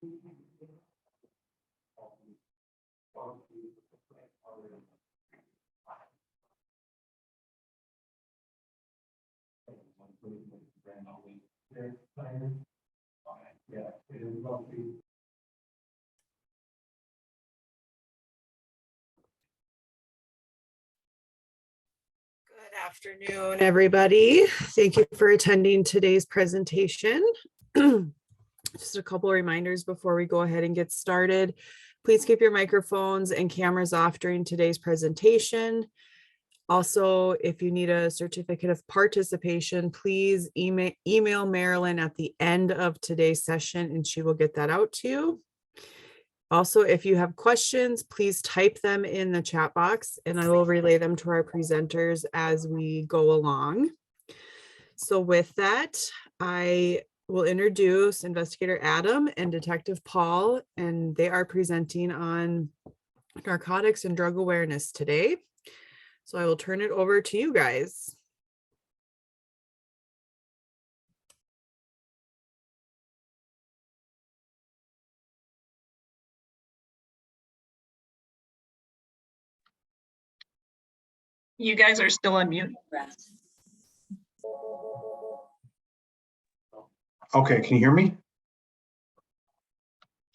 Good afternoon, everybody. Thank you for attending today's presentation. Just a couple of reminders before we go ahead and get started. Please keep your microphones and cameras off during today's presentation. Also, if you need a certificate of participation, please email Marilyn at the end of today's session and she will get that out to you. Also, if you have questions, please type them in the chat box and I will relay them to our presenters as we go along. So with that, I will introduce Investigator Adam and Detective Paul, and they are presenting on narcotics and drug awareness today. So I will turn it over to you guys. You guys are still on mute. Okay, can you hear me?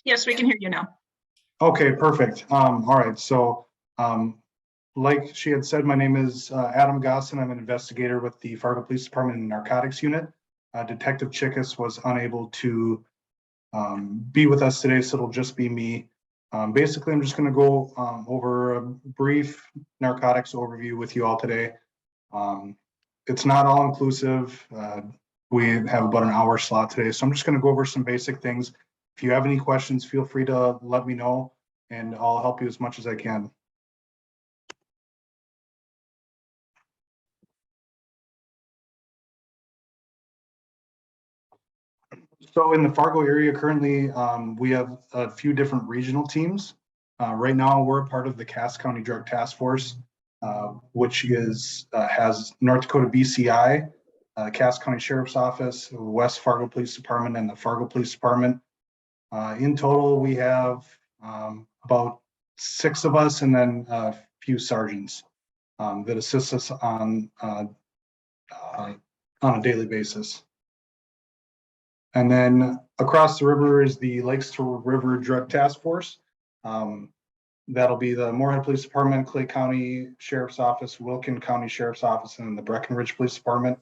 Yes, we can hear you now. Okay, perfect. All right, so like she had said, my name is Adam Gosson. I'm an investigator with the Fargo Police Department in the Narcotics Unit. Detective Chickus was unable to be with us today, so it'll just be me. Basically, I'm just going to go over a brief narcotics overview with you all today. It's not all inclusive. We have about an hour slot today, so I'm just going to go over some basic things. If you have any questions, feel free to let me know, and I'll help you as much as I can. So in the Fargo area currently, we have a few different regional teams. Right now, we're a part of the Cass County Drug Task Force, which has North Dakota BCI, Cass County Sheriff's Office, West Fargo Police Department, and the Fargo Police Department. In total, we have about 6 of us and then a few sergeants that assist us on a daily basis. And then across the river is the Lakes to River Drug Task Force. That'll be the Moorhead Police Department, Clay County Sheriff's Office, Wilkin County Sheriff's Office, and the Breckenridge Police Department.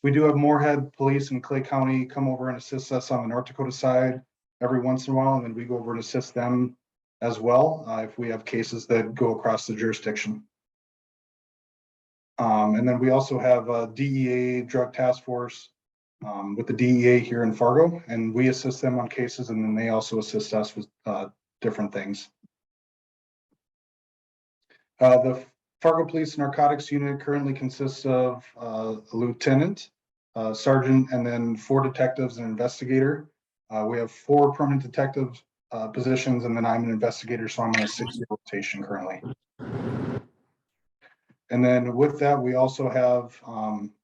We do have Moorhead Police and Clay County come over and assist us on the North Dakota side every once in a while, and then we go over and assist them as well if we have cases that go across the jurisdiction. And then we also have a DEA Drug Task Force with the DEA here in Fargo, and we assist them on cases, and then they also assist us with different things. The Fargo Police Narcotics Unit currently consists of a lieutenant, sergeant, and then 4 detectives and an investigator. We have 4 permanent detective positions, and then I'm an investigator, so I'm in a 6-year rotation currently. And then with that, we also have,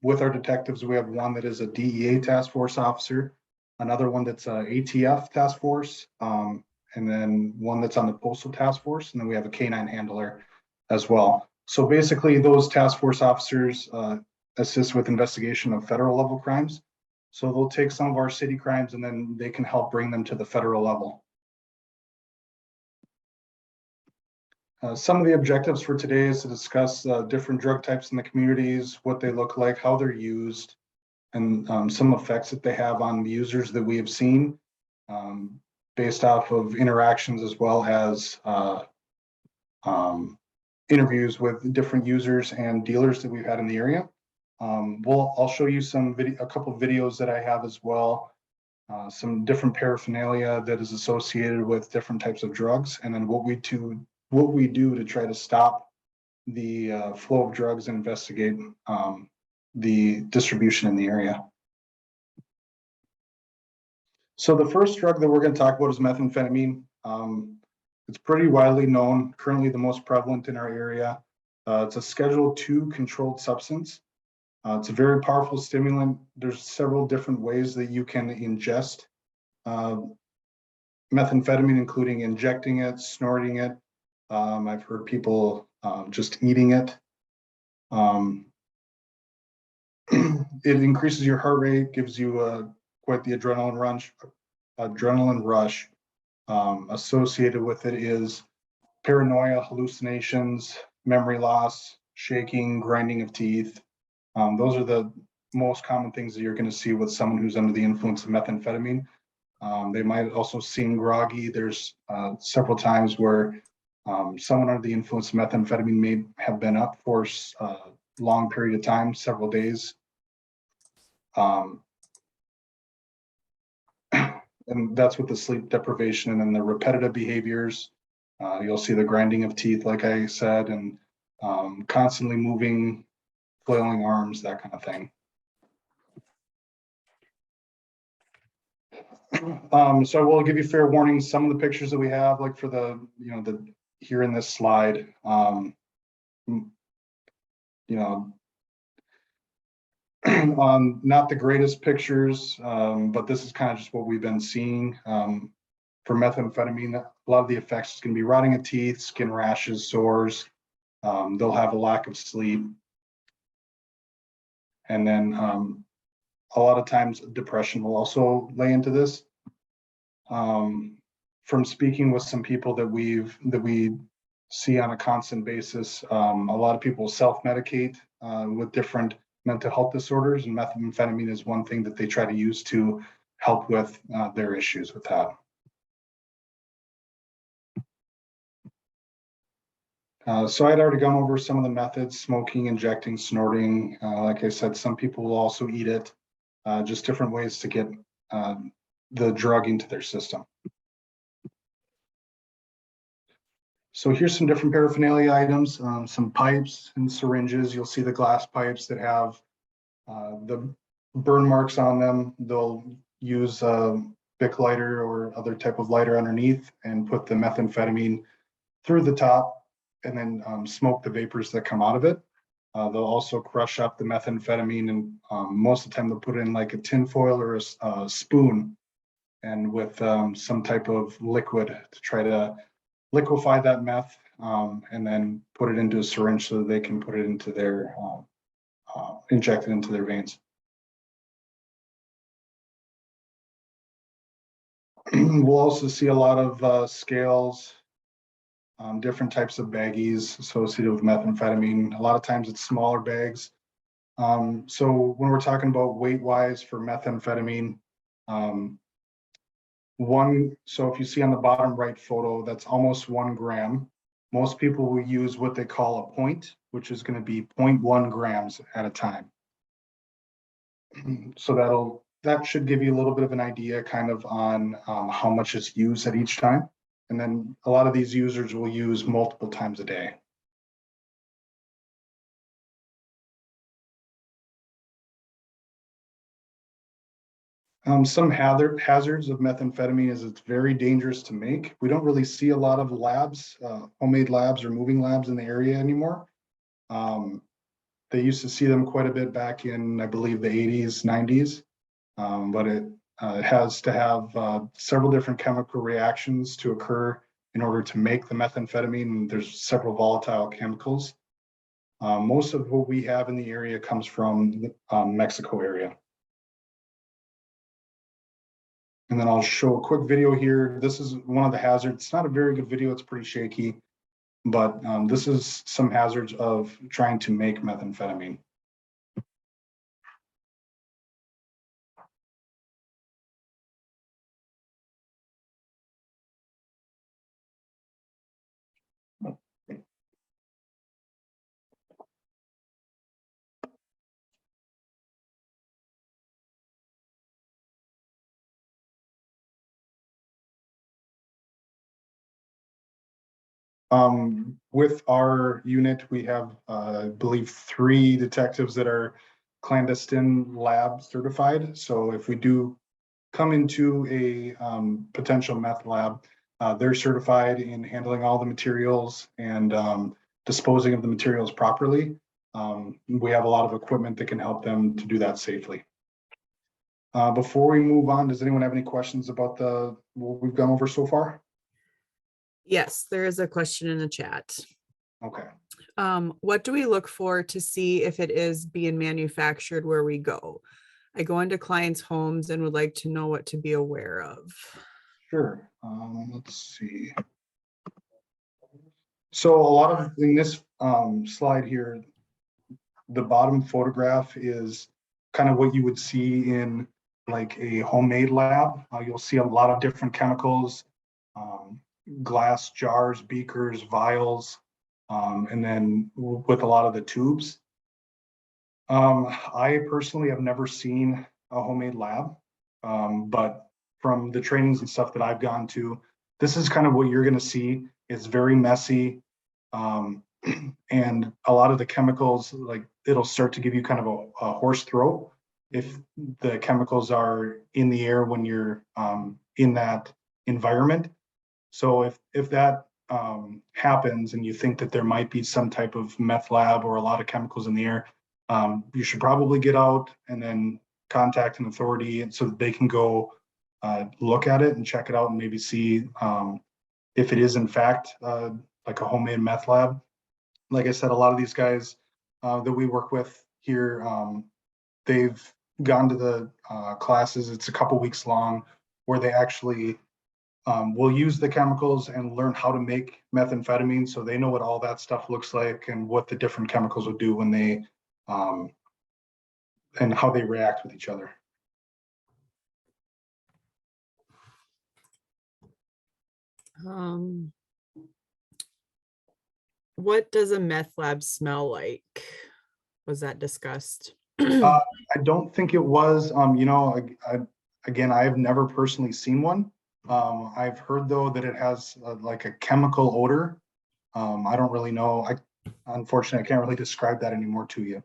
with our detectives, we have one that is a DEA task force officer, another one that's a ATF task force, and then one that's on the postal task force, and then we have a K9 handler as well. So basically, those task force officers assist with investigation of federal level crimes. So they'll take some of our city crimes and then they can help bring them to the federal level. Some of the objectives for today is to discuss different drug types in the communities, what they look like, how they're used, and some effects that they have on the users that we have seen based off of interactions as well as interviews with different users and dealers that we've had in the area. I'll show you a couple of videos that I have as well, some different paraphernalia that is associated with different types of drugs, and then what we do to try to stop the flow of drugs and investigate the distribution in the area. So the first drug that we're going to talk about is methamphetamine. It's pretty widely known, currently the most prevalent in our area. It's a Schedule II controlled substance. It's a very powerful stimulant. There's several different ways that you can ingest methamphetamine, including injecting it, snorting it. I've heard people just eating it. It increases your heart rate, gives you quite the adrenaline rush. Associated with it is paranoia, hallucinations, memory loss, shaking, grinding of teeth. Those are the most common things that you're going to see with someone who's under the influence of methamphetamine. They might also seem groggy. There's several times where someone under the influence of methamphetamine may have been up for a long period of time, several days. And that's with the sleep deprivation and then the repetitive behaviors. You'll see the grinding of teeth, like I said, and constantly moving, flailing arms, that kind of thing. So I will give you fair warning. Some of the pictures that we have, like for the here in this slide, not the greatest pictures, but this is kind of just what we've been seeing. For methamphetamine, a lot of the effects is going to be rotting of teeth, skin rashes, sores. They'll have a lack of sleep. And then a lot of times depression will also lay into this. From speaking with some people that we see on a constant basis, a lot of people self-medicate with different mental health disorders, and methamphetamine is one thing that they try to use to help with their issues with that. So I'd already gone over some of the methods: smoking, injecting, snorting. Like I said, some people will also eat it, just different ways to get the drug into their system. So here's some different paraphernalia items, some pipes and syringes. You'll see the glass pipes that have the burn marks on them. They'll use a Bic lighter or other type of lighter underneath and put the methamphetamine through the top and then smoke the vapors that come out of it. They'll also crush up the methamphetamine, and most of the time they'll put it in like a tin foil or a spoon, and with some type of liquid to try to liquefy that meth, and then put it into a syringe so that they can put it into their, inject it into their veins. We'll also see a lot of scales, different types of baggies associated with methamphetamine. A lot of times it's smaller bags. So when we're talking about weight-wise for methamphetamine, so if you see on the bottom right photo, that's almost 1 gram. Most people will use what they call a point, which is going to be 0.1 grams at a time. So that should give you a little bit of an idea kind of on how much is used at each time. And then a lot of these users will use multiple times a day. Some hazards of methamphetamine is it's very dangerous to make. We don't really see a lot of labs, homemade labs or moving labs in the area anymore. They used to see them quite a bit back in, I believe, the 80s, 90s, but it has to have several different chemical reactions to occur in order to make the methamphetamine. There's several volatile chemicals. Most of what we have in the area comes from the Mexico area. And then I'll show a quick video here. This is one of the hazards. It's not a very good video. It's pretty shaky, but this is some hazards of trying to make methamphetamine. With our unit, we have, I believe, 3 detectives that are clandestine lab certified. So if we do come into a potential meth lab, they're certified in handling all the materials and disposing of the materials properly. We have a lot of equipment that can help them to do that safely. Before we move on, does anyone have any questions about what we've gone over so far? Yes, there is a question in the chat. Okay. What do we look for to see if it is being manufactured where we go? I go into clients' homes and would like to know what to be aware of. Sure. Let's see. So a lot of in this slide here, the bottom photograph is kind of what you would see in like a homemade lab. You'll see a lot of different chemicals, glass jars, beakers, vials, and then with a lot of the tubes. I personally have never seen a homemade lab, but from the trainings and stuff that I've gone to, this is kind of what you're going to see. It's very messy. And a lot of the chemicals, like it'll start to give you kind of a hoarse throat if the chemicals are in the air when you're in that environment. So if that happens and you think that there might be some type of meth lab or a lot of chemicals in the air, you should probably get out and then contact an authority so that they can go look at it and check it out and maybe see if it is in fact like a homemade meth lab. Like I said, a lot of these guys that we work with here, they've gone to the classes. It's a couple weeks long where they actually will use the chemicals and learn how to make methamphetamine. So they know what all that stuff looks like and what the different chemicals will do when they and how they react with each other. What does a meth lab smell like? Was that discussed? I don't think it was. Again, I've never personally seen one. I've heard though that it has like a chemical odor. I don't really know. Unfortunately, I can't really describe that anymore to you.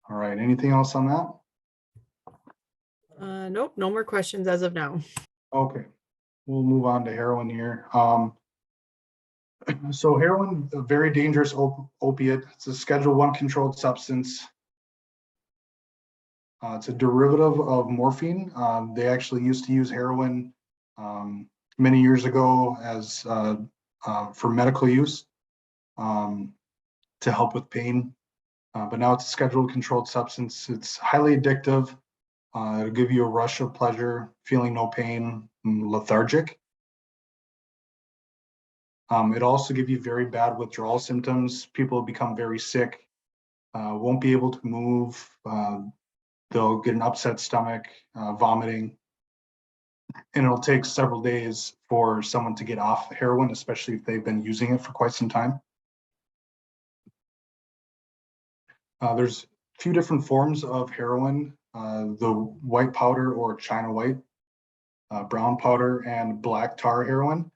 All right, anything else on that? Nope, no more questions as of now. Okay, we'll move on to heroin here. So heroin, a very dangerous opiate. It's a Schedule I controlled substance. It's a derivative of morphine. They actually used to use heroin many years ago as for medical use to help with pain. But now it's a scheduled controlled substance. It's highly addictive. It'll give you a rush of pleasure, feeling no pain, and lethargic. It'll also give you very bad withdrawal symptoms. People become very sick, won't be able to move. They'll get an upset stomach, vomiting, and it'll take several days for someone to get off heroin, especially if they've been using it for quite some time. There's a few different forms of heroin, the white powder or China white, brown powder, and black tar heroin.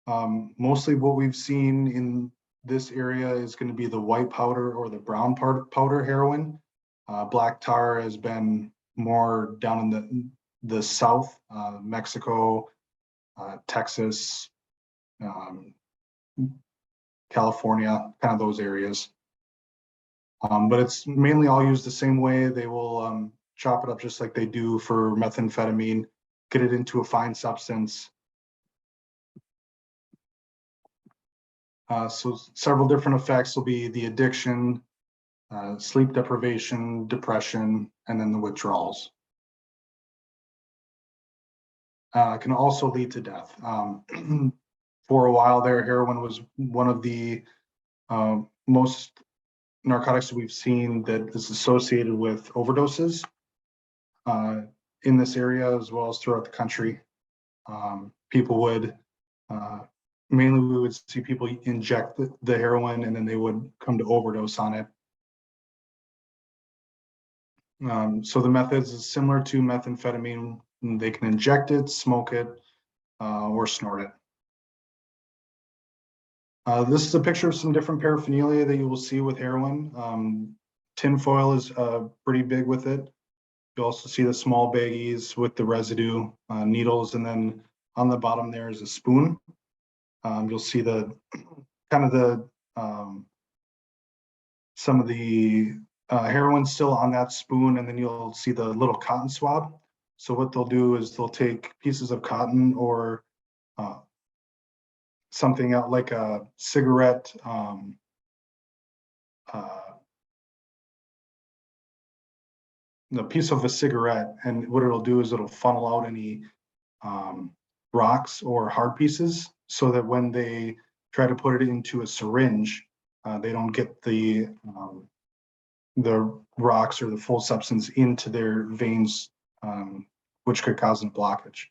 Mostly what we've seen in this area is going to be the white powder or the brown powder heroin. Black tar has been more down in the south, Mexico, Texas, California, kind of those areas. But it's mainly all used the same way. They will chop it up just like they do for methamphetamine, get it into a fine substance. So several different effects will be the addiction, sleep deprivation, depression, and then the withdrawals. Can also lead to death. For a while there, heroin was one of the most narcotics we've seen that is associated with overdoses in this area as well as throughout the country. People would mainly we would see people inject the heroin and then they would come to overdose on it. So the methods is similar to methamphetamine. They can inject it, smoke it, or snort it. This is a picture of some different paraphernalia that you will see with heroin. Tinfoil is pretty big with it. You'll also see the small baggies with the residue, needles, and then on the bottom there is a spoon. You'll see the kind of the some of the heroin still on that spoon, and then you'll see the little cotton swab. So what they'll do is they'll take pieces of cotton or something out like a cigarette, the piece of a cigarette, and what it'll do is it'll funnel out any rocks or hard pieces, so that when they try to put it into a syringe, they don't get the rocks or the full substance into their veins, which could cause a blockage.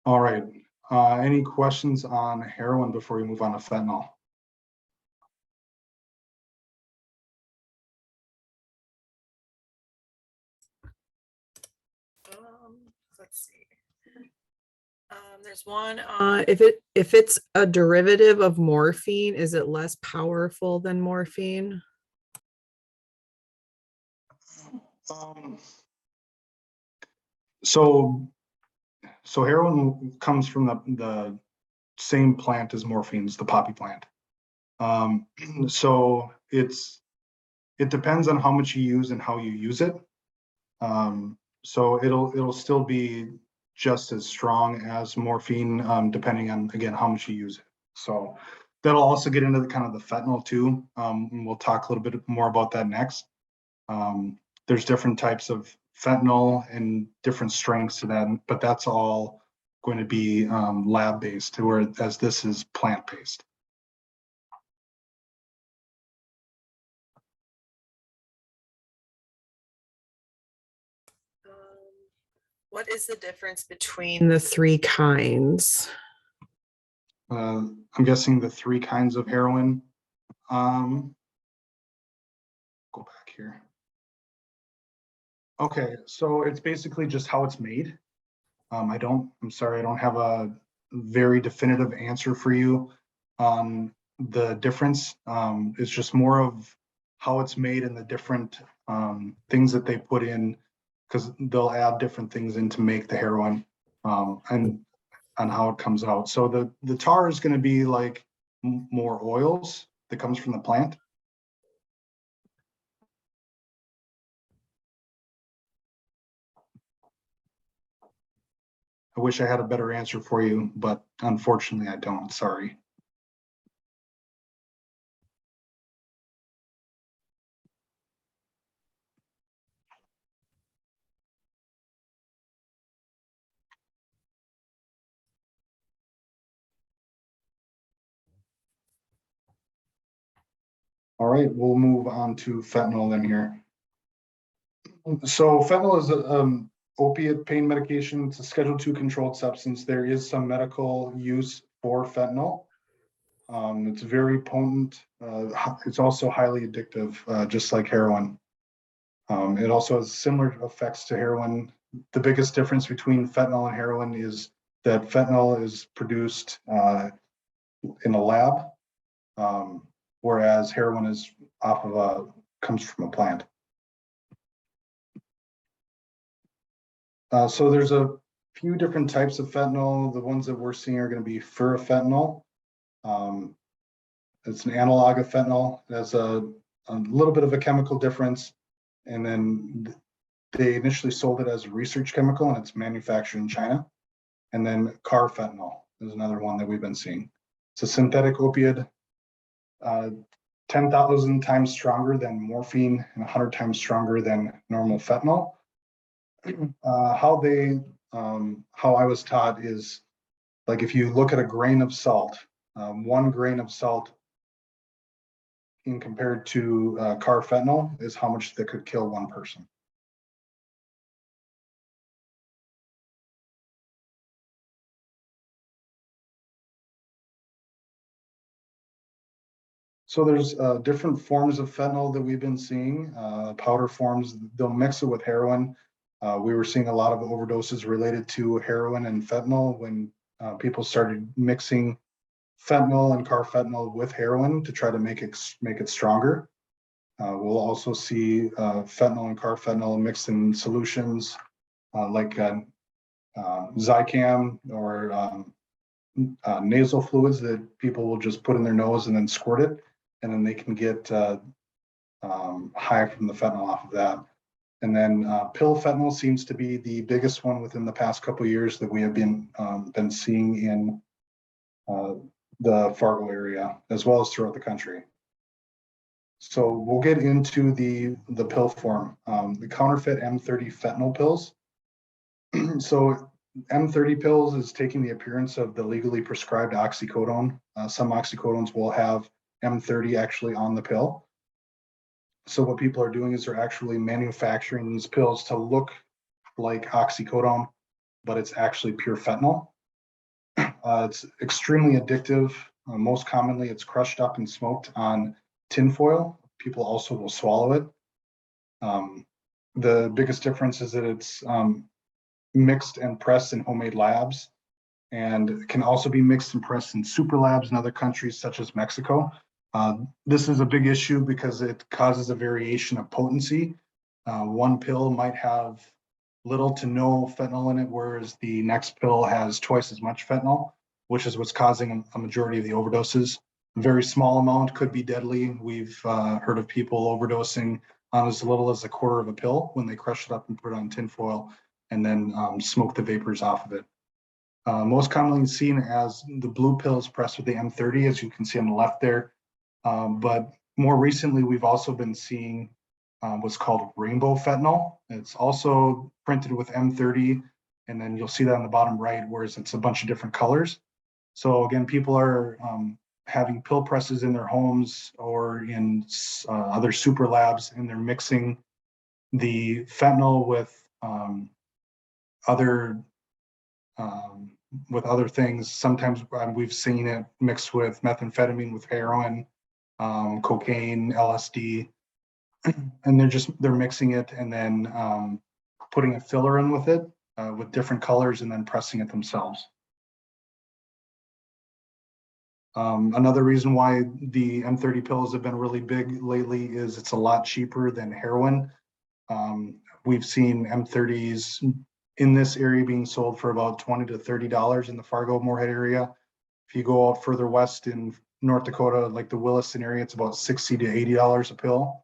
All right. Any questions on heroin before we move on to fentanyl? Let's see. There's one. If it's a derivative of morphine, is it less powerful than morphine? So heroin comes from the same plant as morphine, the poppy plant. So it depends on how much you use and how you use it. So it'll still be just as strong as morphine, depending on, again, how much you use it. So that'll also get into the kind of the fentanyl too. And we'll talk a little bit more about that next. There's different types of fentanyl and different strengths to that, but that's all going to be lab-based, whereas this is plant-based. What is the difference between the three kinds? I'm guessing the three kinds of heroin. Go back here. Okay, so it's basically just how it's made. I'm sorry, I don't have a very definitive answer for you on the difference. It's just more of how it's made and the different things that they put in, because they'll add different things in to make the heroin, and on how it comes out. So the tar is going to be like more oils that comes from the plant. I wish I had a better answer for you, but unfortunately I don't, sorry. All right, we'll move on to fentanyl then here. So fentanyl is an opiate pain medication. It's a Schedule II controlled substance. There is some medical use for fentanyl. It's very potent. It's also highly addictive, just like heroin. It also has similar effects to heroin. The biggest difference between fentanyl and heroin is that fentanyl is produced in a lab, whereas heroin is comes from a plant. So there's a few different types of fentanyl. The ones that we're seeing are going to be furofentanil. It's an analog of fentanyl. It has a little bit of a chemical difference. And then they initially sold it as a research chemical, and it's manufactured in China. And then carfentanil is another one that we've been seeing. It's a synthetic opioid, 10,000 times stronger than morphine and 100 times stronger than normal fentanyl. How I was taught is, like, if you look at a grain of salt, 1 grain of salt in compared to carfentanil is how much that could kill one person. So there's different forms of fentanyl that we've been seeing, powder forms. They'll mix it with heroin. We were seeing a lot of overdoses related to heroin and fentanyl when people started mixing fentanyl and carfentanil with heroin to try to make it stronger. We'll also see fentanyl and carfentanil mixed in solutions like Zicam or nasal fluids that people will just put in their nose and then squirt it, and then they can get high from the fentanyl off of that. And then pill fentanyl seems to be the biggest one within the past couple of years that we have been seeing in the Fargo area, as well as throughout the country. So we'll get into the pill form. The counterfeit M30 fentanyl pills. So M30 pills is taking the appearance of the legally prescribed oxycodone. Some oxycodones will have M30 actually on the pill. So what people are doing is they're actually manufacturing these pills to look like oxycodone, but it's actually pure fentanyl. It's extremely addictive. Most commonly, it's crushed up and smoked on tinfoil. People also will swallow it. The biggest difference is that it's mixed and pressed in homemade labs, and can also be mixed and pressed in super labs in other countries such as Mexico. This is a big issue because it causes a variation of potency. One pill might have little to no fentanyl in it, whereas the next pill has twice as much fentanyl, which is what's causing a majority of the overdoses. A very small amount could be deadly. We've heard of people overdosing on as little as a quarter of a pill when they crush it up and put it on tinfoil and then smoke the vapors off of it. Most commonly seen as the blue pills pressed with the M30, as you can see on the left there. But more recently, we've also been seeing what's called rainbow fentanyl. It's also printed with M30, and then you'll see that on the bottom right, whereas it's a bunch of different colors. So again, people are having pill presses in their homes or in other super labs, and they're mixing the fentanyl with other things. Sometimes we've seen it mixed with methamphetamine, with heroin, cocaine, LSD, and they're mixing it and then putting a filler in with it with different colors and then pressing it themselves. Another reason why the M30 pills have been really big lately is it's a lot cheaper than heroin. We've seen M30s in this area being sold for about $20 to $30 in the Fargo, Moorhead area. If you go out further west in North Dakota, like the Williston area, it's about $60 to $80 a pill.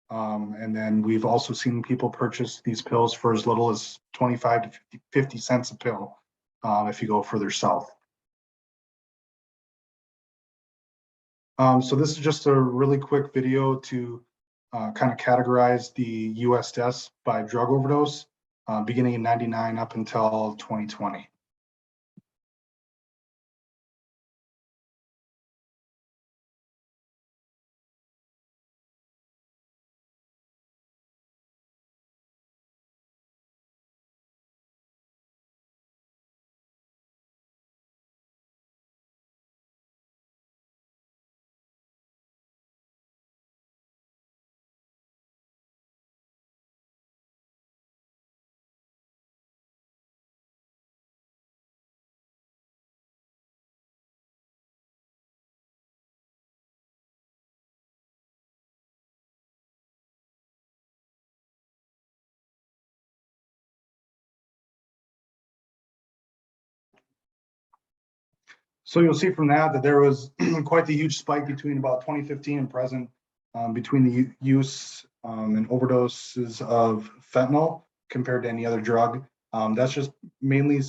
And then we've also seen people purchase these pills for as little as 25 to 50 cents a pill if you go further south. So this is just a really quick video to kind of categorize the US deaths by drug overdose, beginning in '99 up until 2020. So you'll see from that there was quite the huge spike between about 2015 and present between the use and overdoses of fentanyl compared to any other drug. That's just mainly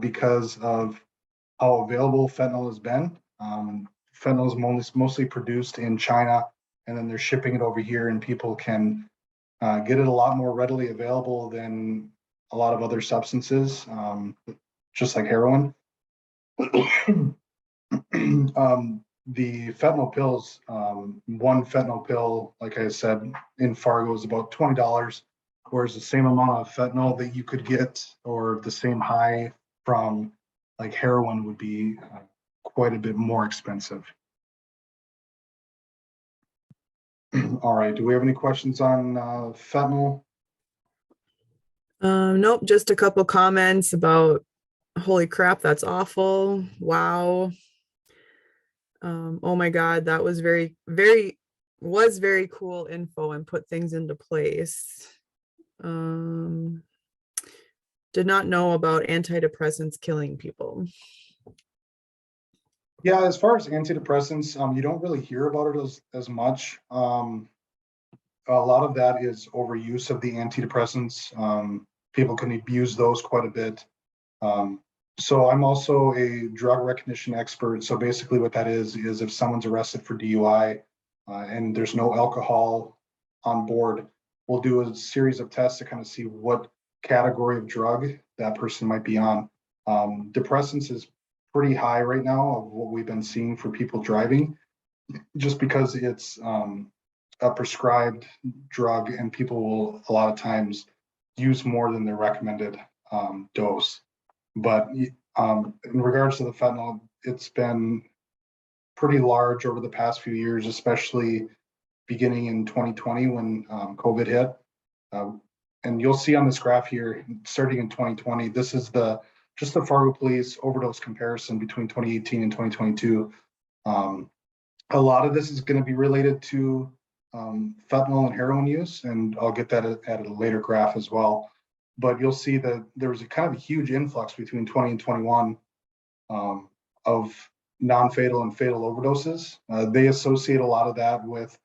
because of how available fentanyl has been. Fentanyl is mostly produced in China, and then they're shipping it over here, and people can get it a lot more readily available than a lot of other substances, just like heroin. The fentanyl pills, one fentanyl pill, like I said, in Fargo is about $20, whereas the same amount of fentanyl that you could get, or the same high from like heroin, would be quite a bit more expensive. All right, do we have any questions on fentanyl? Nope, just a couple comments about Holy crap, that's awful. Wow. Oh my God, that was very cool info and put things into place. Did not know about antidepressants killing people. Yeah, as far as antidepressants, you don't really hear about it as much. A lot of that is overuse of the antidepressants. People can abuse those quite a bit. So I'm also a drug recognition expert. So basically what that is if someone's arrested for DUI and there's no alcohol on board, we'll do a series of tests to kind of see what category of drug that person might be on. Depressants is pretty high right now of what we've been seeing for people driving, just because it's a prescribed drug and people will a lot of times use more than their recommended dose. But in regards to the fentanyl, it's been pretty large over the past few years, especially beginning in 2020 when COVID hit. And you'll see on this graph here, starting in 2020, this is just the Fargo Police overdose comparison between 2018 and 2022. A lot of this is going to be related to fentanyl and heroin use, and I'll get that at a later graph as well. But you'll see that there was a kind of a huge influx between 20 and 21 of non-fatal and fatal overdoses. They associate a lot of that with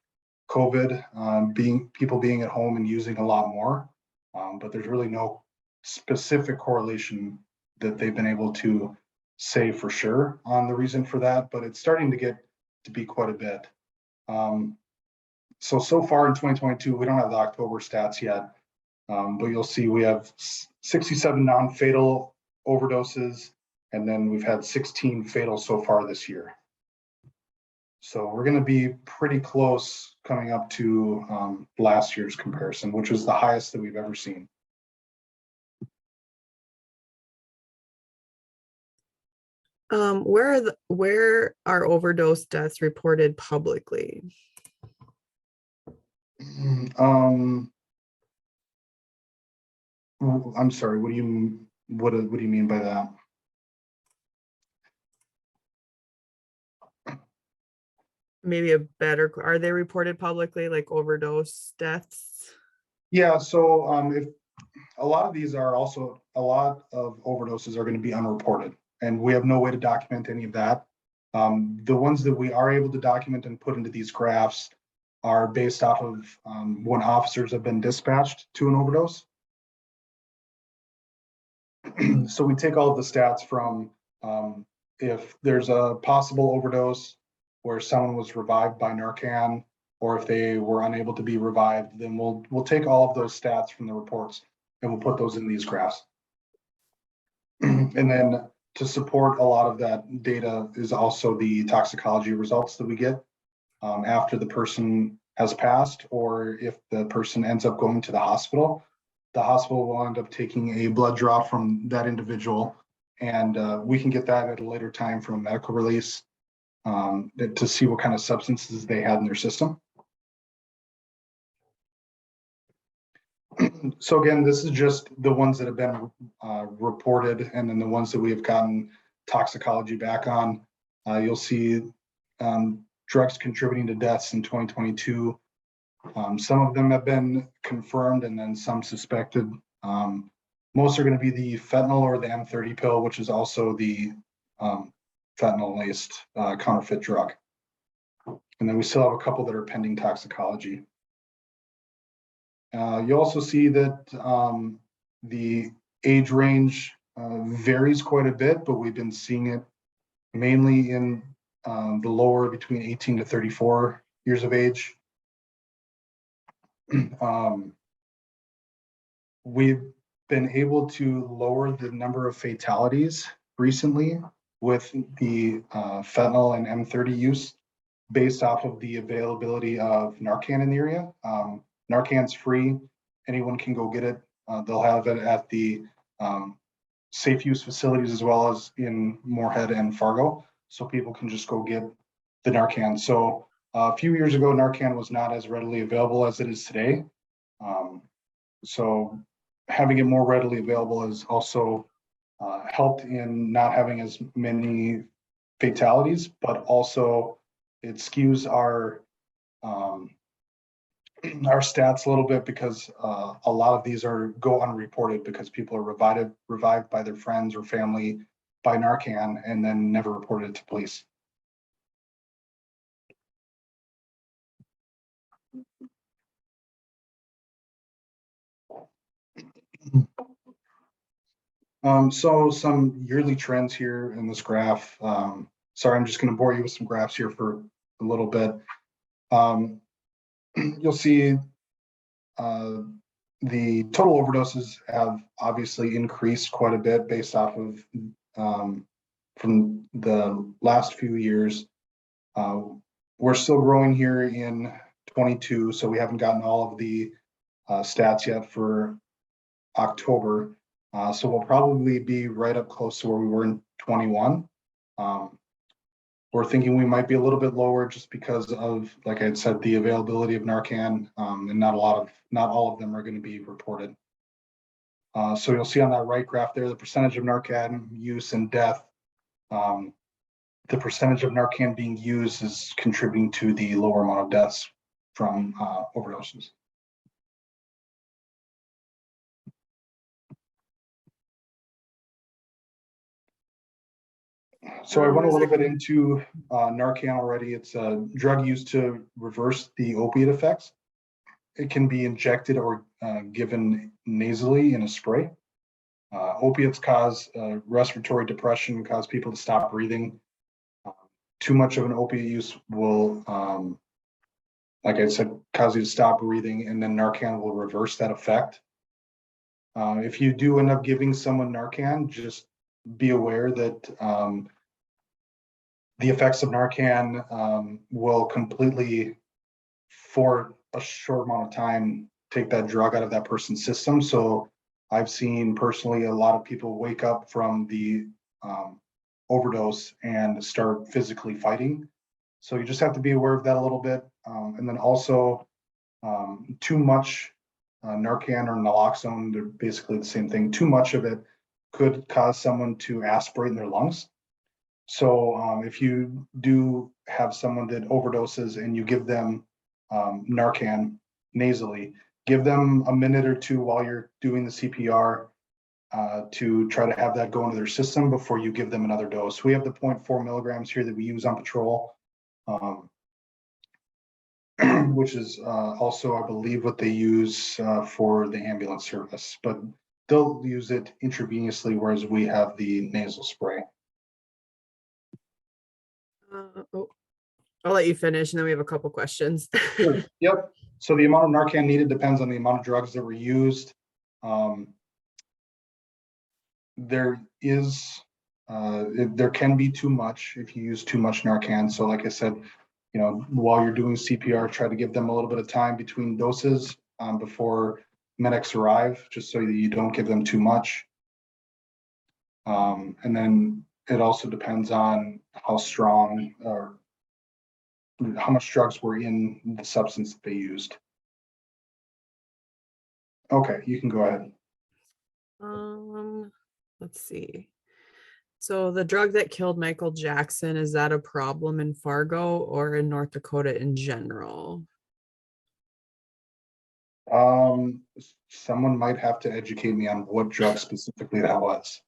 COVID, people being at home and using a lot more. But there's really no specific correlation that they've been able to say for sure on the reason for that, but it's starting to get to be quite a bit. So far in 2022, we don't have the October stats yet, but you'll see we have 67 non-fatal overdoses, and then we've had 16 fatal so far this year. So we're going to be pretty close coming up to last year's comparison, which was the highest that we've ever seen. Where are overdose deaths reported publicly? I'm sorry. What do you mean by that? Maybe are they reported publicly, like overdose deaths? Yeah. So if a lot of these are also a lot of overdoses are going to be unreported, and we have no way to document any of that. The ones that we are able to document and put into these graphs are based off of when officers have been dispatched to an overdose. So we take all of the stats from if there's a possible overdose where someone was revived by Narcan, or if they were unable to be revived, then we'll take all of those stats from the reports and we'll put those in these graphs. And then to support a lot of that data is also the toxicology results that we get after the person has passed, or if the person ends up going to the hospital will end up taking a blood draw from that individual, and we can get that at a later time from a medical release to see what kind of substances they had in their system. So again, this is just the ones that have been reported, and then the ones that we have gotten toxicology back on. You'll see drugs contributing to deaths in 2022. Some of them have been confirmed and then some suspected. Most are going to be the fentanyl or the M30 pill, which is also the fentanyl-laced counterfeit drug. And then we still have a couple that are pending toxicology. You also see that the age range varies quite a bit, but we've been seeing it mainly in the lower between 18 to 34 years of age. We've been able to lower the number of fatalities recently with the fentanyl and M30 use based off of the availability of Narcan in the area. Narcan's free. Anyone can go get it. They'll have it at the safe use facilities as well as in Moorhead and Fargo. So people can just go get the Narcan. So a few years ago, Narcan was not as readily available as it is today. So having it more readily available is also helped in not having as many fatalities, but also it skews our stats a little bit because a lot of these go unreported because people are revived by their friends or family by Narcan and then never reported it to police. So some yearly trends here in this graph. Sorry, I'm just going to bore you with some graphs here for a little bit. You'll see the total overdoses have obviously increased quite a bit based off of from the last few years. We're still growing here in 22, so we haven't gotten all of the stats yet for October. So we'll probably be right up close to where we were in 21. We're thinking we might be a little bit lower just because of, like I had said, the availability of Narcan, and not all of them are going to be reported. So you'll see on that right graph there, the percentage of Narcan use and death. The percentage of Narcan being used is contributing to the lower amount of deaths from overdoses. So I went a little bit into Narcan already. It's a drug used to reverse the opiate effects. It can be injected or given nasally in a spray. Opiates cause respiratory depression, cause people to stop breathing. Too much of an opiate use will, like I said, cause you to stop breathing, and then Narcan will reverse that effect. If you do end up giving someone Narcan, just be aware that the effects of Narcan will completely, for a short amount of time, take that drug out of that person's system. So I've seen personally a lot of people wake up from the overdose and start physically fighting. So you just have to be aware of that a little bit. And then also too much Narcan or naloxone, they're basically the same thing. Too much of it could cause someone to aspirate in their lungs. So if you do have someone that overdoses and you give them Narcan nasally, give them a minute or two while you're doing the CPR to try to have that go into their system before you give them another dose. We have the 0.4 milligrams here that we use on patrol, which is also, I believe, what they use for the ambulance service, but they'll use it intravenously, whereas we have the nasal spray. I'll let you finish, and then we have a couple questions. Sure. Yep. So the amount of Narcan needed depends on the amount of drugs that were used. There can be too much if you use too much Narcan. So like I said, while you're doing CPR, try to give them a little bit of time between doses before medics arrive, just so that you don't give them too much. And then it also depends on how strong or how much drugs were in the substance that they used. Okay, you can go ahead. Let's see. So the drug that killed Michael Jackson, is that a problem in Fargo or in North Dakota in general? Someone might have to educate me on what drug specifically that was.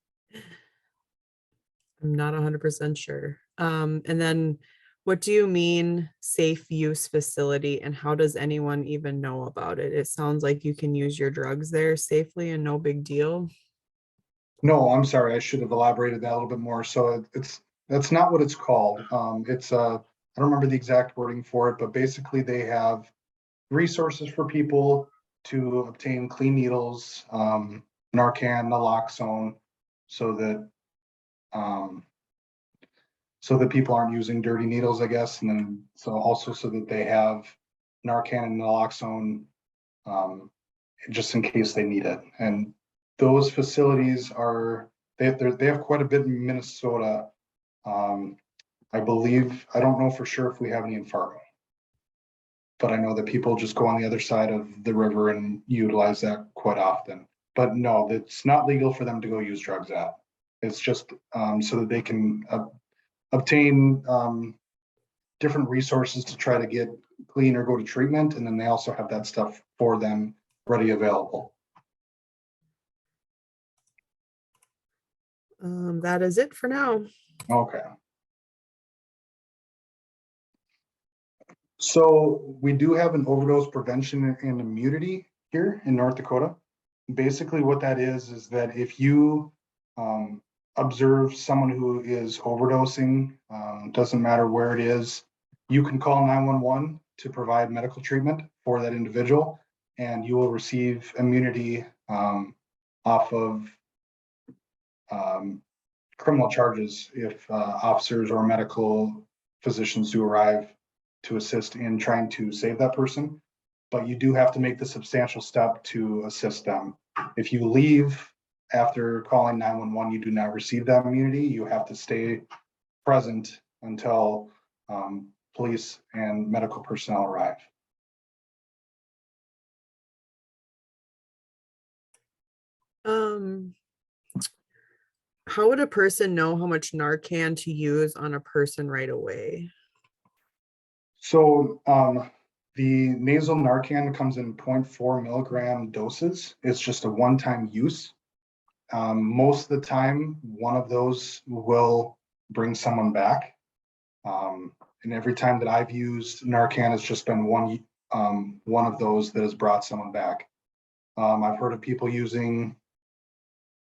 I'm not 100% sure. And then what do you mean safe use facility, and how does anyone even know about it? It sounds like you can use your drugs there safely and no big deal. No, I'm sorry. I should have elaborated that a little bit more. So that's not what it's called. I don't remember the exact wording for it, but basically they have resources for people to obtain clean needles, Narcan, naloxone, so that people aren't using dirty needles, I guess, and then so that they have Narcan and naloxone just in case they need it. And those facilities they have quite a bit in Minnesota. I believe, I don't know for sure if we have any in Fargo, but I know that people just go on the other side of the river and utilize that quite often. But no, it's not legal for them to go use drugs at. It's just so that they can obtain different resources to try to get clean or go to treatment. And then they also have that stuff for them ready available. That is it for now. Okay. So we do have an overdose prevention and immunity here in North Dakota. Basically what that is that if you observe someone who is overdosing, doesn't matter where it is, you can call 911 to provide medical treatment for that individual, and you will receive immunity off of criminal charges if officers or medical physicians do arrive to assist in trying to save that person. But you do have to make the substantial step to assist them. If you leave after calling 911, you do not receive that immunity. You have to stay present until police and medical personnel arrive. How would a person know how much Narcan to use on a person right away? So the nasal Narcan comes in 0.4 milligram doses. It's just a one-time use. Most of the time, one of those will bring someone back. And every time that I've used Narcan, it's just been one of those that has brought someone back. I've heard of people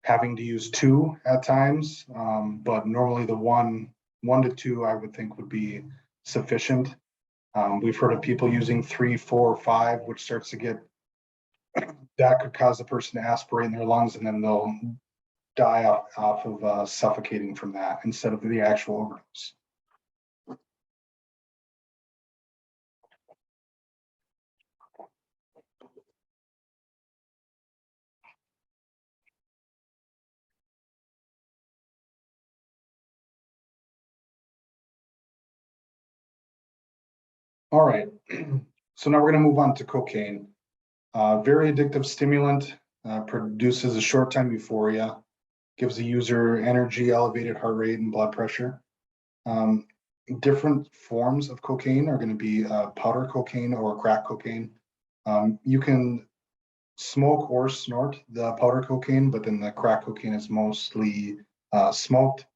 having to use 2 at times, but normally the one to 2 I would think would be sufficient. We've heard of people using 3, 4, 5, which starts to get, that could cause the person to aspirate in their lungs, and then they'll die off of suffocating from that instead of the actual overdose. All right, so now we're going to move on to cocaine. Very addictive stimulant, produces a short-time euphoria, gives the user energy, elevated heart rate, and blood pressure. Different forms of cocaine are going to be powder cocaine or crack cocaine. You can smoke or snort the powder cocaine, but then the crack cocaine is mostly smoked.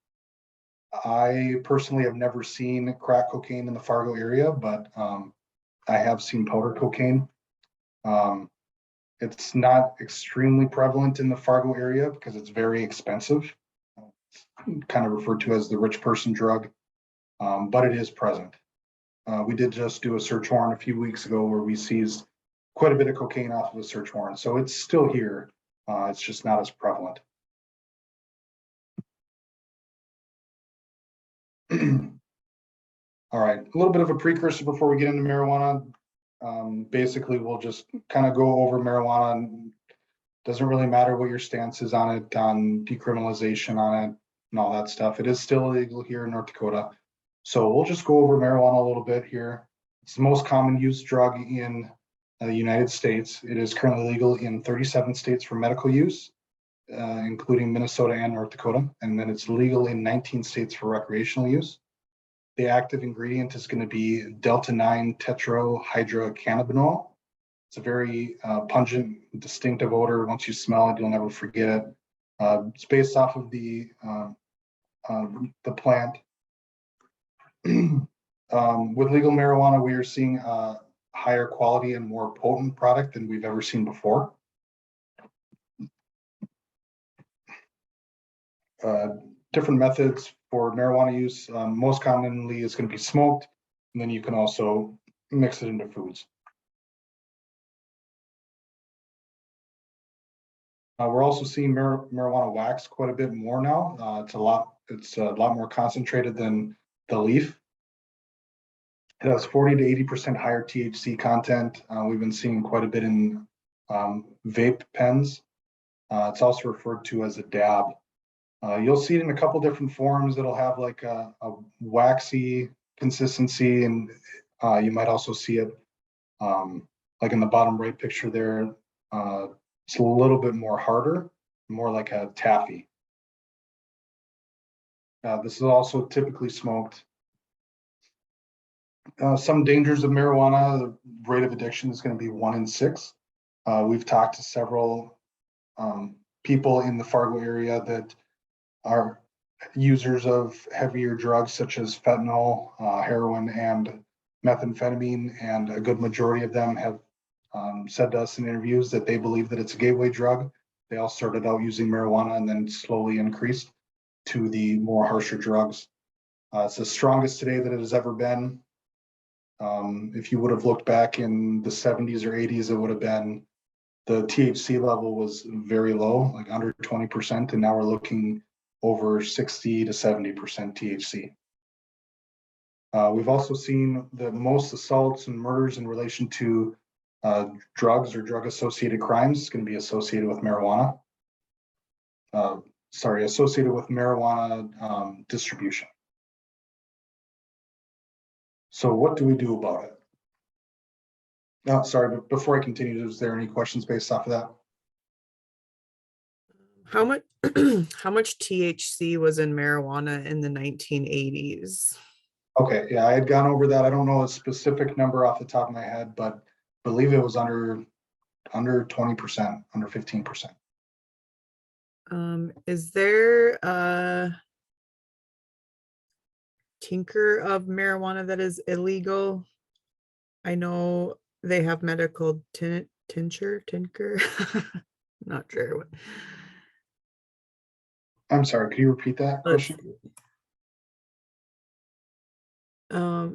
I personally have never seen crack cocaine in the Fargo area, but I have seen powder cocaine. It's not extremely prevalent in the Fargo area because it's very expensive. It's kind of referred to as the rich person drug, but it is present. We did just do a search warrant a few weeks ago where we seized quite a bit of cocaine off of a search warrant. So it's still here. It's just not as prevalent. All right, a little bit of a precursor before we get into marijuana. Basically, we'll just kind of go over marijuana. Doesn't really matter what your stance is on it, on decriminalization on it, and all that stuff. It is still illegal here in North Dakota. So we'll just go over marijuana a little bit here. It's the most common used drug in the United States. It is currently legal in 37 states for medical use, including Minnesota and North Dakota. And then it's legal in 19 states for recreational use. The active ingredient is going to be delta-9 tetrahydrocannabinol. It's a very pungent, distinctive odor. Once you smell it, you'll never forget it. It's based off of the plant. With legal marijuana, we are seeing a higher quality and more potent product than we've ever seen before. Different methods for marijuana use, most commonly is going to be smoked, and then you can also mix it into foods. We're also seeing marijuana wax quite a bit more now. It's a lot more concentrated than the leaf. It has 40 to 80% higher THC content. We've been seeing quite a bit in vape pens. It's also referred to as a dab. You'll see it in a couple different forms. It'll have like a waxy consistency, and you might also see it like in the bottom right picture there. It's a little bit more harder, more like a taffy. This is also typically smoked. Some dangers of marijuana, the rate of addiction is going to be 1 in 6. We've talked to several people in the Fargo area that are users of heavier drugs such as fentanyl, heroin, and methamphetamine, and a good majority of them have said to us in interviews that they believe that it's a gateway drug. They all started out using marijuana and then slowly increased to the more harsher drugs. It's the strongest today that it has ever been. If you would have looked back in the 70s or 80s, it would have been the THC level was very low, like under 20%, and now we're looking over 60 to 70% THC. We've also seen the most assaults and murders in relation to drugs or drug-associated crimes is going to be associated with marijuana. Associated with marijuana distribution. So what do we do about it? No, sorry, but before I continue, is there any questions based off of that? How much how much THC was in marijuana in the 1980s? Okay, yeah, I had gone over that. I don't know a specific number off the top of my head, but I believe it was under 20%, under 15%. Is there a tinker of marijuana that is illegal? I know they have medical tinker. Not sure what. I'm sorry, could you repeat that question?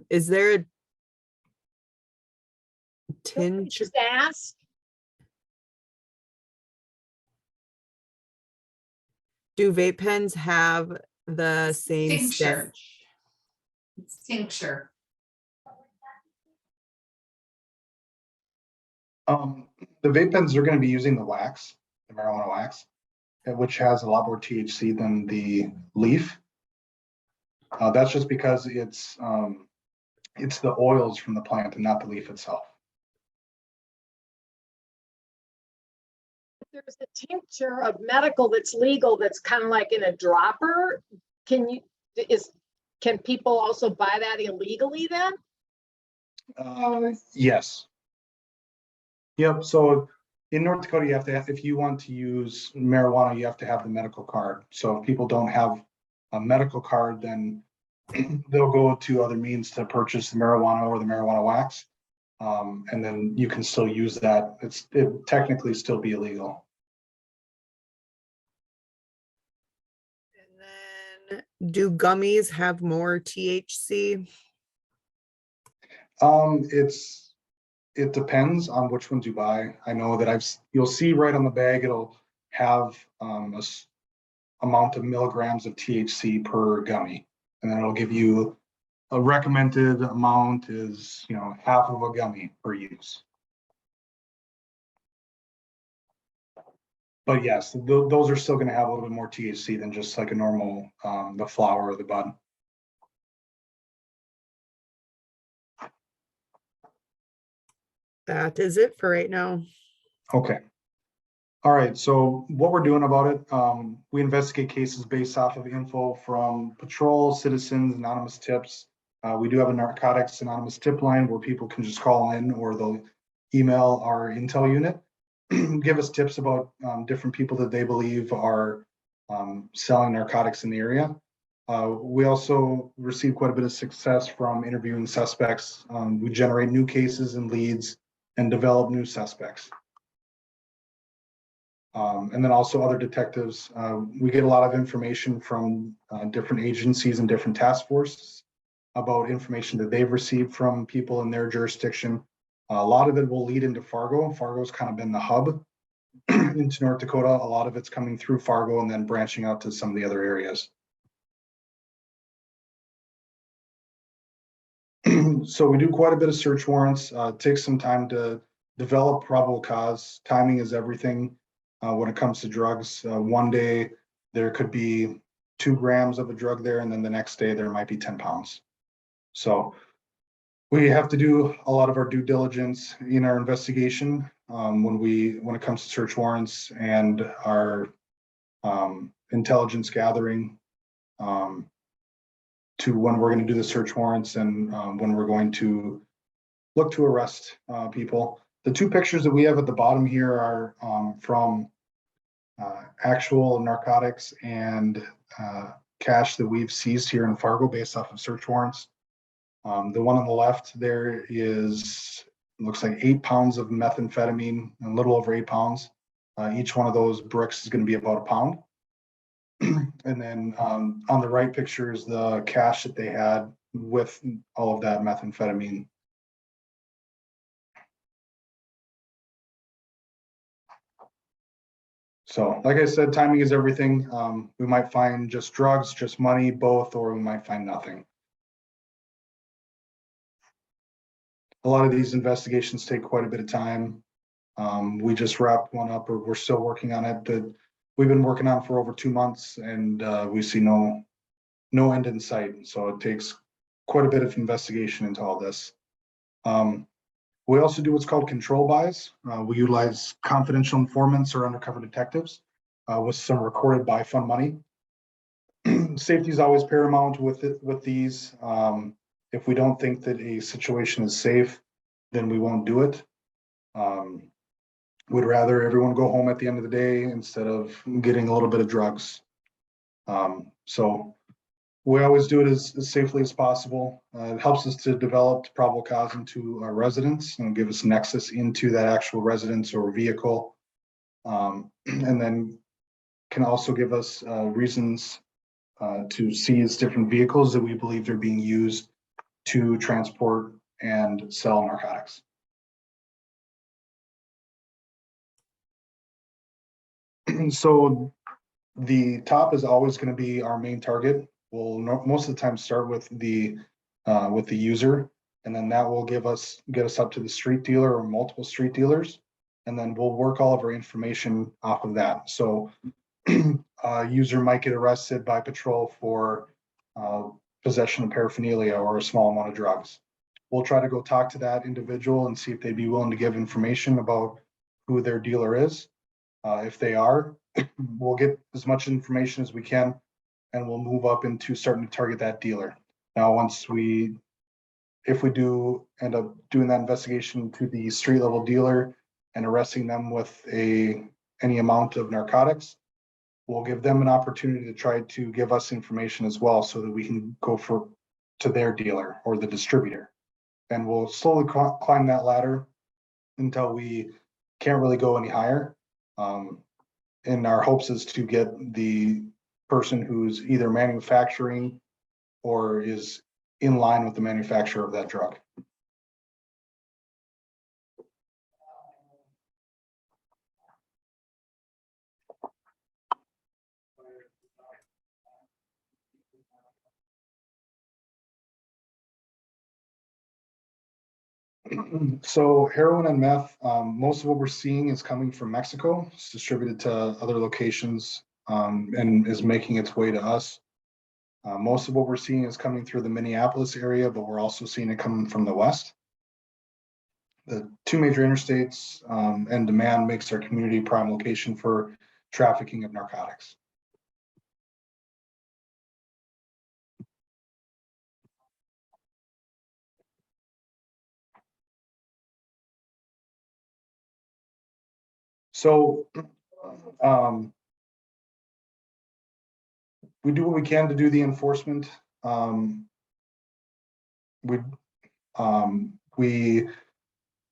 Is there a tincture? Just ask. Do vape pens have the same Tincture. stench? It's tincture. The vape pens are going to be using the wax, the marijuana wax, which has a lot more THC than the leaf. That's just because it's the oils from the plant and not the leaf itself. There's a tincture of medical that's legal that's kind of like in a dropper. Can people also buy that illegally then? Yes. Yep. So in North Dakota, you have to if you want to use marijuana, you have to have the medical card. So if people don't have a medical card, then they'll go to other means to purchase the marijuana or the marijuana wax. And then you can still use that. It technically still be illegal. And then do gummies have more THC? It depends on which ones you buy. I know that you'll see right on the bag, it'll have amount of milligrams of THC per gummy. And then it'll give you a recommended amount is, half of a gummy per use. But yes, those are still going to have a little bit more THC than just like a normal, the flower or the bud. That is it for right now. Okay. All right. So what we're doing about it, we investigate cases based off of info from patrol, citizens, anonymous tips. We do have a narcotics anonymous tip line where people can just call in or they'll email our intel unit, give us tips about different people that they believe are selling narcotics in the area. We also receive quite a bit of success from interviewing suspects. We generate new cases and leads and develop new suspects. And then also other detectives. We get a lot of information from different agencies and different task forces about information that they've received from people in their jurisdiction. A lot of it will lead into Fargo. Fargo's kind of been the hub into North Dakota. A lot of it's coming through Fargo and then branching out to some of the other areas. So we do quite a bit of search warrants. It takes some time to develop probable cause. Timing is everything when it comes to drugs. One day there could be 2 grams of a drug there, and then the next day there might be 10 pounds. So we have to do a lot of our due diligence in our investigation when it comes to search warrants and our intelligence gathering. to when we're going to do the search warrants and when we're going to look to arrest people. The two pictures that we have at the bottom here are from actual narcotics and cash that we've seized here in Fargo based off of search warrants. The one on the left there is, looks like 8 pounds of methamphetamine, a little over 8 pounds. Each one of those bricks is going to be about a pound. And then on the right picture is the cash that they had with all of that methamphetamine. So like I said, timing is everything. We might find just drugs, just money, both, or we might find nothing. A lot of these investigations take quite a bit of time. We just wrapped one up, or we're still working on it, that we've been working on for over 2 months, and we see no end in sight. So it takes quite a bit of investigation into all this. We also do what's called control buys. We utilize confidential informants or undercover detectives with some recorded buy fund money. Safety is always paramount with these. If we don't think that a situation is safe, then we won't do it. We'd rather everyone go home at the end of the day instead of getting a little bit of drugs. So we always do it as safely as possible. It helps us to develop probable cause into our residents and give us nexus into that actual residence or vehicle. And then can also give us reasons to seize different vehicles that we believe they're being used to transport and sell narcotics. So the top is always going to be our main target. We'll most of the time start with the user, and then that will get us up to the street dealer or multiple street dealers, and then we'll work all of our information off of that. So a user might get arrested by patrol for possession of paraphernalia or a small amount of drugs. We'll try to go talk to that individual and see if they'd be willing to give information about who their dealer is. If they are, we'll get as much information as we can, and we'll move up into starting to target that dealer. Now, if we do end up doing that investigation to the street level dealer and arresting them with any amount of narcotics, we'll give them an opportunity to try to give us information as well, so that we can go to their dealer or the distributor. And we'll slowly climb that ladder until we can't really go any higher. And our hopes is to get the person who's either manufacturing or is in line with the manufacturer of that drug. So heroin and meth, most of what we're seeing is coming from Mexico. It's distributed to other locations and is making its way to us. Most of what we're seeing is coming through the Minneapolis area, but we're also seeing it coming from the west. The two major interstates and demand makes our community prime location for trafficking of narcotics. So we do what we can to do the enforcement. We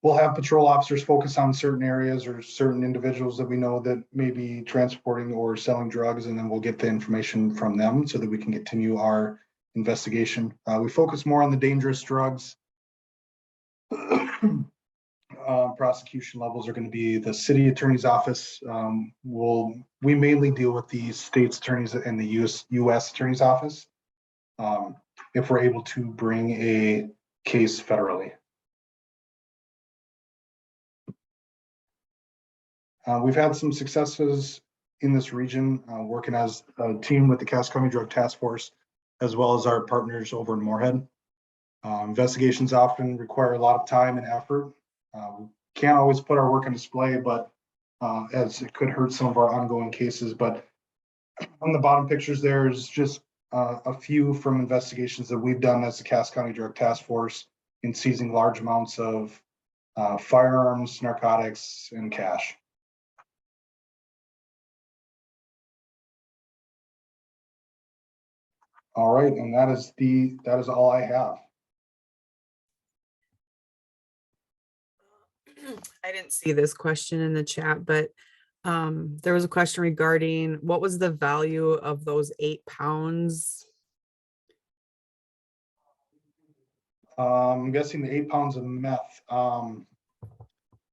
will have patrol officers focus on certain areas or certain individuals that we know that may be transporting or selling drugs, and then we'll get the information from them so that we can continue our investigation. We focus more on the dangerous drugs. Prosecution levels are going to be the city attorney's office. We mainly deal with the state's attorneys and the U.S. attorney's office if we're able to bring a case federally. We've had some successes in this region, working as a team with the Cass County Drug Task Force, as well as our partners over in Moorhead. Investigations often require a lot of time and effort. We can't always put our work on display, but as it could hurt some of our ongoing cases. But on the bottom pictures there is just a few from investigations that we've done as the Cass County Drug Task Force in seizing large amounts of firearms, narcotics, and cash. All right, and that is all I have. I didn't see this question in the chat, but there was a question regarding what was the value of those 8 pounds? I'm guessing the 8 pounds of meth. Oh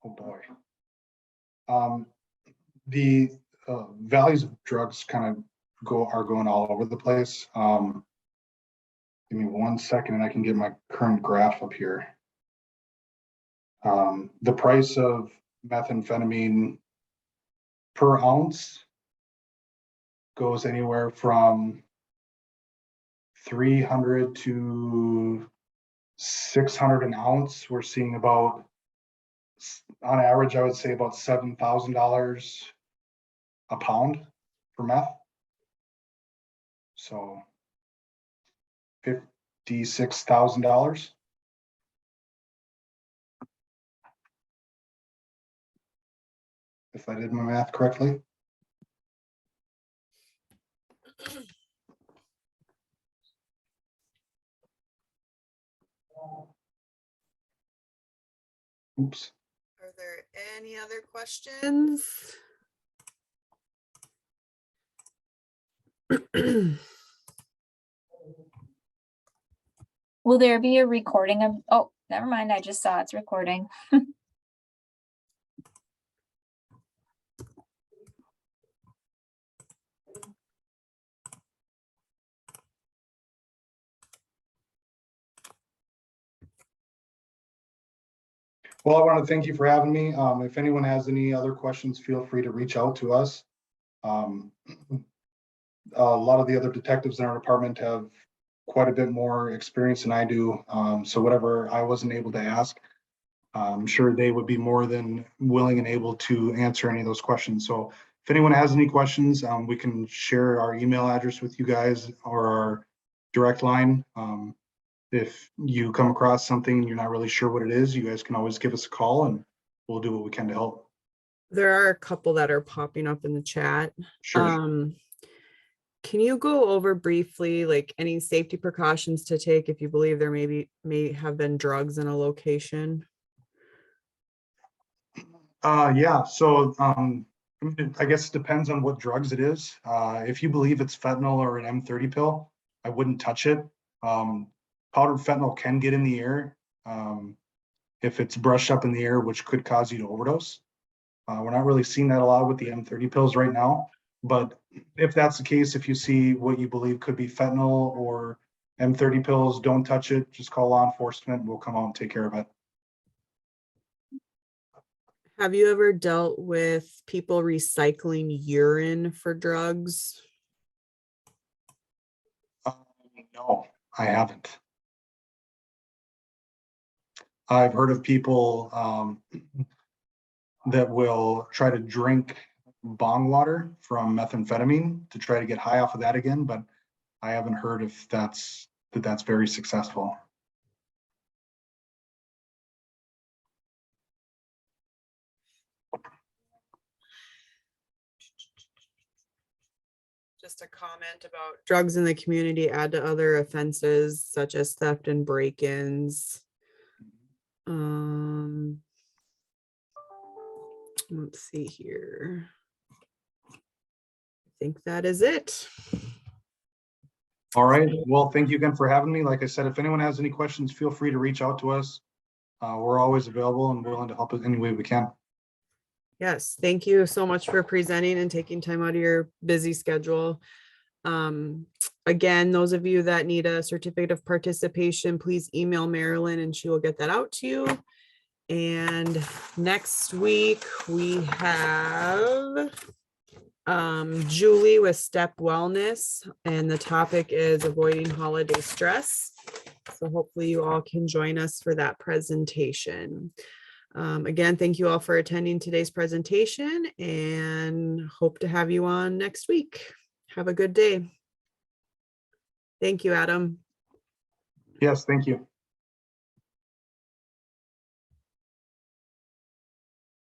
boy. The values of drugs kind of are going all over the place. Give me 1 second and I can get my current graph up here. The price of methamphetamine per ounce goes anywhere from 300 to 600 an ounce. We're seeing about, on average, I would say about $7,000 a pound for meth. So $56,000. If I did my math correctly. Oops. Are there any other questions? Will there be a recording of, oh, never mind, I just saw it's recording. Well, I want to thank you for having me. If anyone has any other questions, feel free to reach out to us. A lot of the other detectives in our department have quite a bit more experience than I do. So whatever I wasn't able to ask, I'm sure they would be more than willing and able to answer any of those questions. So if anyone has any questions, we can share our email address with you guys or our direct line. If you come across something and you're not really sure what it is, you guys can always give us a call and we'll do what we can to help. There are a couple that are popping up in the chat. Sure. Can you go over briefly, like any safety precautions to take if you believe there may have been drugs in a location? Yeah, so I guess it depends on what drugs it is. If you believe it's fentanyl or an M30 pill, I wouldn't touch it. Powdered fentanyl can get in the air if it's brushed up in the air, which could cause you to overdose. We're not really seeing that a lot with the M30 pills right now, but if that's the case, if you see what you believe could be fentanyl or M30 pills, don't touch it. Just call law enforcement. We'll come out and take care of it. Have you ever dealt with people recycling urine for drugs? No, I haven't. I've heard of people that will try to drink bong water from methamphetamine to try to get high off of that again, but I haven't heard if that's very successful. Just a comment about drugs in the community add to other offenses such as theft and break-ins. Let's see here. I think that is it. All right. Well, thank you again for having me. Like I said, if anyone has any questions, feel free to reach out to us. We're always available and willing to help us any way we can. Yes, thank you so much for presenting and taking time out of your busy schedule. Again, those of you that need a certificate of participation, please email Marilyn and she will get that out to you. And next week we have Julie with Step Wellness, and the topic is avoiding holiday stress. So hopefully you all can join us for that presentation. Again, thank you all for attending today's presentation and hope to have you on next week. Have a good day. Thank you, Adam. Yes, thank you.